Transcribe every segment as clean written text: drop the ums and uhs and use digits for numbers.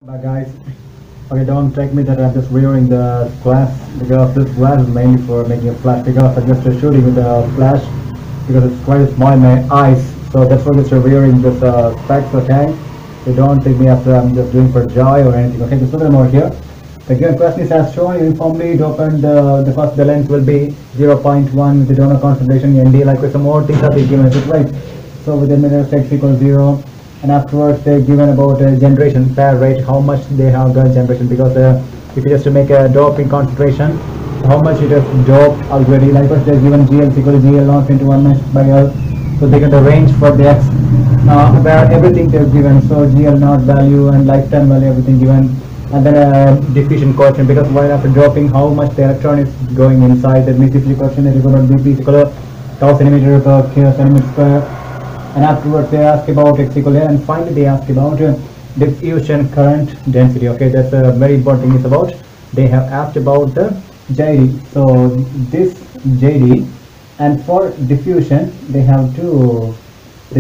But guys, okay, don't take me that I'm just rearing the glass because this glass is mainly for making a flash because I'm just shooting with a flash because it's quite small in my eyes. So that's why I'm just rearing this specs, okay? So don't take me after I'm just doing for joy or anything, okay? Just look at them over here. The given question is as shown uniformly opened. The first the length will be 0.1 with the donor concentration ND. Like with some more things that they given, is it right? So within minutes x equals 0. And afterwards they're given about generation pair rate, how much they have done generation, because if you just to make a doping concentration, how much it has doped already. Likewise they're given GL is equal to GL naught into 1 minus by L, so they get the range for the X where everything they're given, so GL naught value and lifetime value everything given, and then a diffusion coefficient, because while after dropping how much the electron is going inside, that means diffusion coefficient is equal to dp is equal to tau centimeter per centimeter square. And afterwards they ask about x equal to, and finally they ask about diffusion current density. Okay, that's a very important thing is about, they have asked about the JD. So this JD, and for diffusion they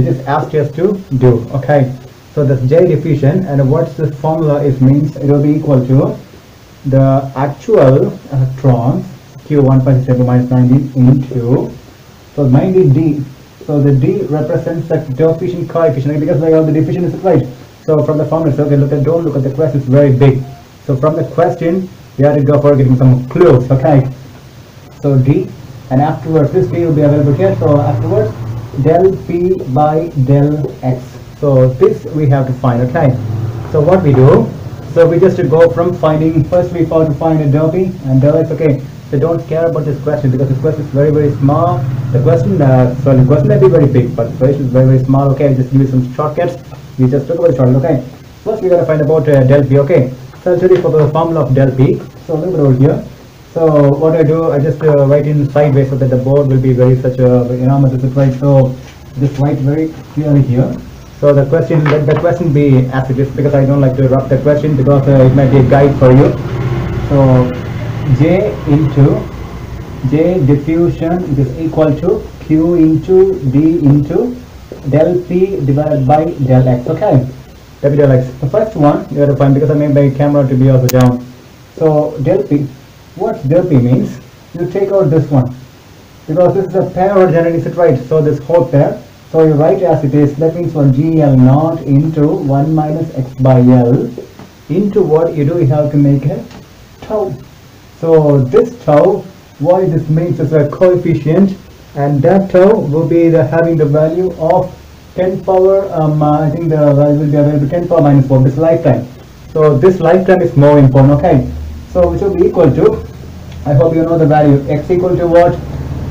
just asked us to do. Okay, so this J diffusion, and what's the formula is means it will be equal to the actual electrons q 1.67 minus 19 into, so 90 d. So the D represents the diffusion coefficient, because like all the diffusion is right. So from the formula, so okay, don't look at the question, it's very big. So from the question, we have to go for getting some clues. Okay. So D, and afterwards this D will be available here. So afterwards, del P by del X. So this we have to find. Okay. So what we do? So we just go from finding, first we have to find a del P and del X. Okay. So don't care about this question because this question is very, very small. The question, the question may be very big, but the question is very, very small. Okay, just give you some shortcuts. You just look about the shortcut. Okay, first we gotta find about del P. Okay, so I'll show you for the formula of del P. So look at over here. So what I do, I just write in sideways so that the board will be very such a enormous. Is it right? So just write very clearly here. So the question, let the question be as it is, because I don't like to wrap the question because it might be a guide for you. So J into J diffusion is equal to Q into D into del P divided by del X. Okay, del X. The first one you have to find, because I made my camera to be also down. So del P, what del P means? You take out this one because this is a pair or generally, is it right? So this whole pair. So you write as it is. That means for GL naught into 1 minus X by L into what you do, you have to make a tau. So this tau, why this means is a coefficient, and that tau will be having the value of 10 power, I think the value will be available 10 power minus 4, this lifetime. So this lifetime is more important. Okay, so which will be equal to, I hope you know the value, x equal to what?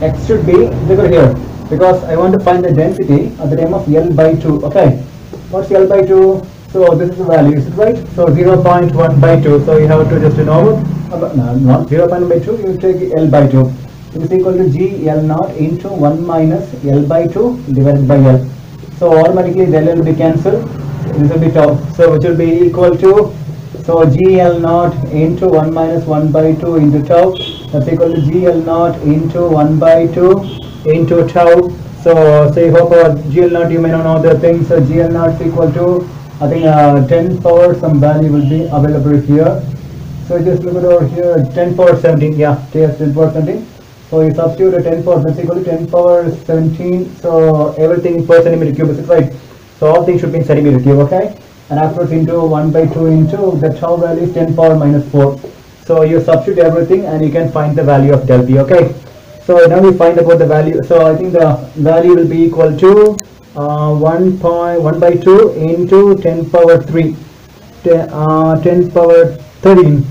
X should be, look at here, because I want to find the density at the time of L by 2. Okay, what's L by 2? So this is the value, is it right? So 0.1 by 2, so you have to just know, no, not 0.1 by 2, you take L by 2. It is equal to G L naught into 1 minus L by 2 divided by L. So automatically the L will be cancelled, this will be tau. So which will be equal to, so G L naught into 1 minus 1 by 2 into tau, that's equal to G L naught into 1 by 2 into tau. So say hope G L naught, you may not know the thing, so G L naught is equal to, I think 10 power some value will be available here. So just look at over here, 10 power 17, yeah, 10 power 17. So you substitute a 10 power, that's equal to 10 power 17. So everything per centimeter cube, is it right? So all things should be in centimeter cube, okay? And afterwards into 1 by 2 into the tau value is 10 power minus 4. So you substitute everything and you can find the value of del P, okay? So now we find about the value. So I think the value will be equal to 1 by 2 into 10 power 3, 10 power 13,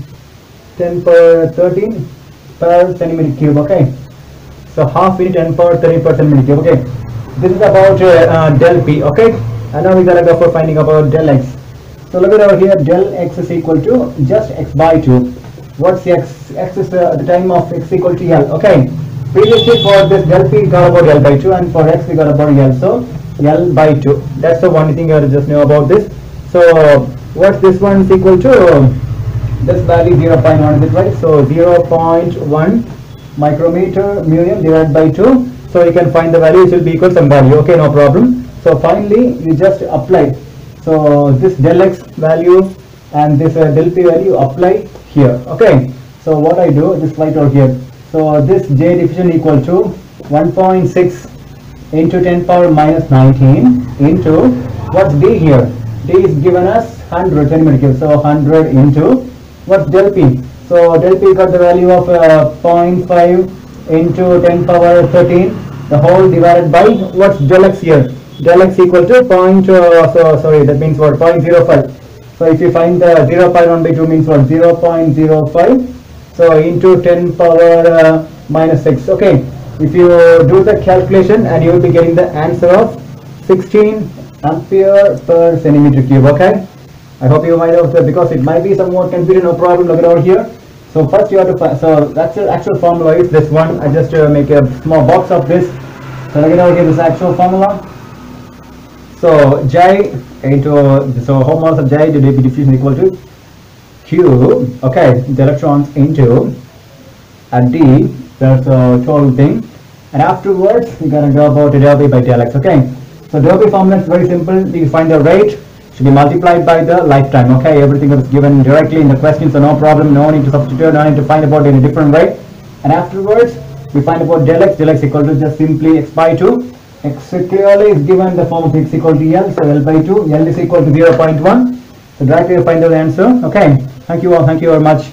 10 power 13 per centimeter cube. Okay, so half into 10 power 13 per centimeter cube. Okay, this is about del P. Okay, and now we gotta go for finding about del X. So look at over here, del X is equal to just X by 2. What's X? X is at the time of X equal to L. Okay, previously for this del P we got about L by 2, and for X we got about L. So L by 2. That's the one thing you have to just know about this. So what's this one is equal to? This value 0.1, is it right? So 0.1 micrometer million divided by 2. So you can find the value, it will be equal to some value. Okay, no problem. So finally you just apply. So this del X value and this del P value apply here. Okay, so what I do, this light out here. So this J diffusion equal to 1.6 into 10 power minus 19 into what's D here? D is given as 100 centimeter cube. So 100 into what's del P? So del P got the value of 0.5 into 10 power 13, the whole divided by what's del X here? Del X equal to that means what? 0.05. So if you find the 0.1 by 2 means what? 0.05. So into 10 power minus 6. Okay. If you do the calculation, and you will be getting the answer of 16 ampere per centimeter cube. Okay. I hope you might have, because it might be somewhat confusing. No problem. Look it over here. So first you have to find, so that's the actual formula is this one. I just make a small box of this. So look it over here, this actual formula. So J into, so whole moles of J to dp diffusion equal to Q, okay, the electrons into, and D, that's a total thing. And afterwards, we're going to go about del P by del X, okay. So del P formula is very simple. You find the rate, should be multiplied by the lifetime, okay. Everything is given directly in the question, so no problem, no need to substitute, no need to find about in a different way. And afterwards, we find about del X equal to just simply X by 2. X clearly is given the form of X equal to L, so L by 2, L is equal to 0.1. So directly you find the answer, okay. Thank you all, thank you very much.